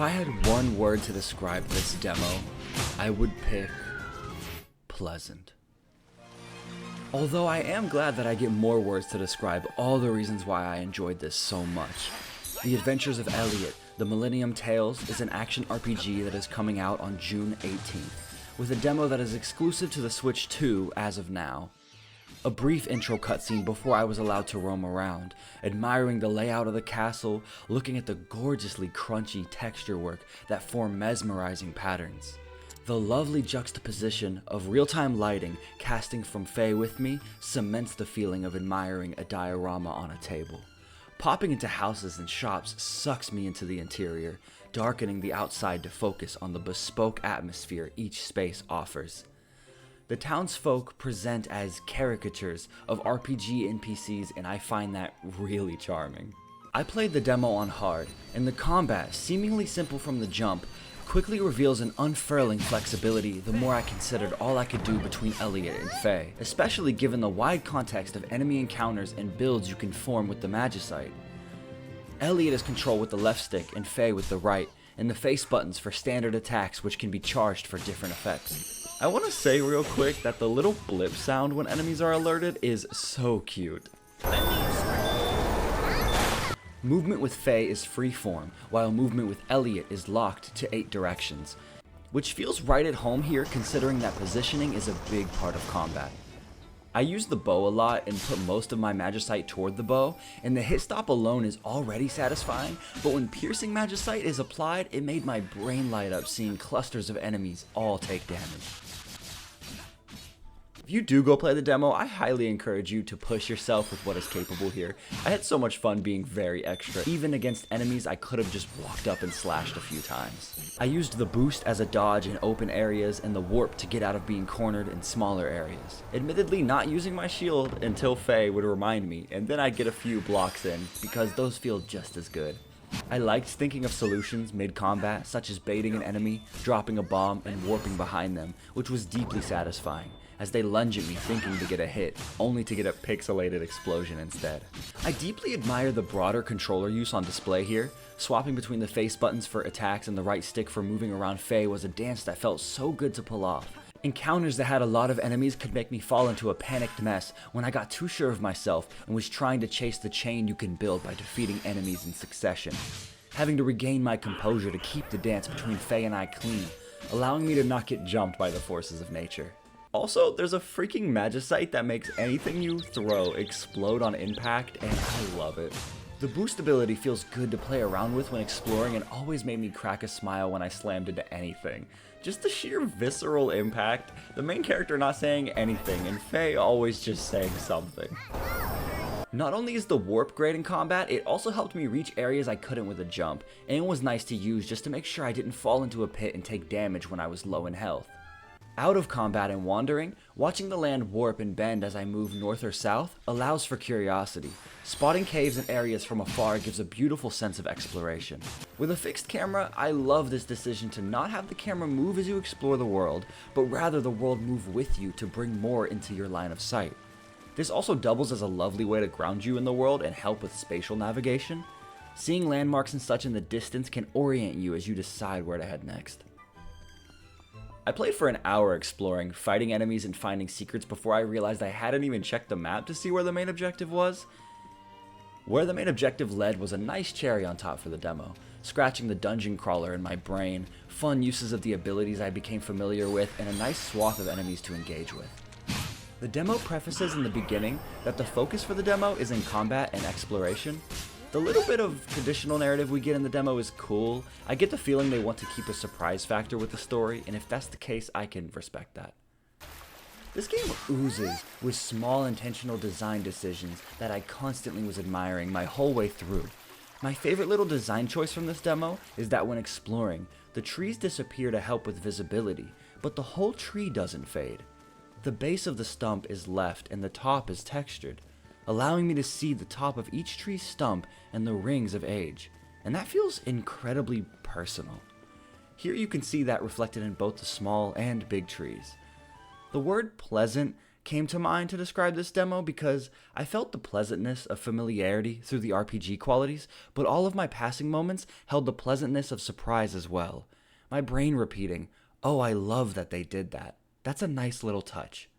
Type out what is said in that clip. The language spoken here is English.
I had one word to describe this demo, I would pick pleasant. Although I am glad that I get more words to describe all the reasons why I enjoyed this so much. The Adventures of Elliot, The Millennium Tales is an action RPG that is coming out on June 18th, with a demo that is exclusive to the Switch 2 as of now. A brief intro cutscene before I was allowed to roam around, admiring the layout of the castle, looking at the gorgeously crunchy texture work that form mesmerizing patterns. The lovely juxtaposition of real-time lighting casting from Faye with me cements the feeling of admiring a diorama on a table. Popping into houses and shops sucks me into the interior, darkening the outside to focus on the bespoke atmosphere each space offers. The townsfolk present as caricatures of RPG NPCs, and I find that really charming. I played the demo on hard, and the combat, seemingly simple from the jump, quickly reveals an unfurling flexibility the more I considered all I could do between Elliot and Faye, especially given the wide context of enemy encounters and builds you can form with the magicite. Elliot is controlled with the left stick and Faye with the right, and the face buttons for standard attacks which can be charged for different effects. I want to say real quick that the little blip sound when enemies are alerted is so cute. Movement with Faye is freeform, while movement with Elliot is locked to 8 directions, which feels right at home here considering that positioning is a big part of combat. I use the bow a lot and put most of my magicite toward the bow, and the hit stop alone is already satisfying, but when piercing magicite is applied, it made my brain light up seeing clusters of enemies all take damage. If you do go play the demo, I highly encourage you to push yourself with what is capable here. I had so much fun being very extra. Even against enemies, I could have just walked up and slashed a few times. I used the boost as a dodge in open areas and the warp to get out of being cornered in smaller areas. Admittedly, not using my shield until Faye would remind me, and then I'd get a few blocks in, because those feel just as good. I liked thinking of solutions mid-combat, such as baiting an enemy, dropping a bomb, and warping behind them, which was deeply satisfying, as they lunge at me thinking to get a hit, only to get a pixelated explosion instead. I deeply admire the broader controller use on display here. Swapping between the face buttons for attacks and the right stick for moving around Faye was a dance that felt so good to pull off. Encounters that had a lot of enemies could make me fall into a panicked mess when I got too sure of myself and was trying to chase the chain you can build by defeating enemies in succession. Having to regain my composure to keep the dance between Faye and I clean, allowing me to not get jumped by the forces of nature. Also, there's a freaking magicite that makes anything you throw explode on impact, and I love it. The boost ability feels good to play around with when exploring and always made me crack a smile when I slammed into anything. Just the sheer visceral impact, the main character not saying anything, and Faye always just saying something. Not only is the warp great in combat, it also helped me reach areas I couldn't with a jump, and it was nice to use just to make sure I didn't fall into a pit and take damage when I was low in health. Out of combat and wandering, watching the land warp and bend as I move north or south allows for curiosity. Spotting caves and areas from afar gives a beautiful sense of exploration. With a fixed camera, I love this decision to not have the camera move as you explore the world, but rather the world move with you to bring more into your line of sight. This also doubles as a lovely way to ground you in the world and help with spatial navigation. Seeing landmarks and such in the distance can orient you as you decide where to head next. I played for an hour exploring, fighting enemies and finding secrets before I realized I hadn't even checked the map to see where the main objective was. Where the main objective led was a nice cherry on top for the demo, scratching the dungeon crawler in my brain, fun uses of the abilities I became familiar with, and a nice swath of enemies to engage with. The demo prefaces in the beginning that the focus for the demo is in combat and exploration. The little bit of traditional narrative we get in the demo is cool. I get the feeling they want to keep a surprise factor with the story, and if that's the case, I can respect that. This game oozes with small intentional design decisions that I constantly was admiring my whole way through. My favorite little design choice from this demo is that when exploring, the trees disappear to help with visibility, but the whole tree doesn't fade. The base of the stump is left and the top is textured, allowing me to see the top of each tree's stump and the rings of age, and that feels incredibly personal. Here you can see that reflected in both the small and big trees. The word pleasant came to mind to describe this demo because I felt the pleasantness of familiarity through the RPG qualities, but all of my passing moments held the pleasantness of surprise as well. My brain repeating, "Oh, I love that they did that. That's a nice little touch."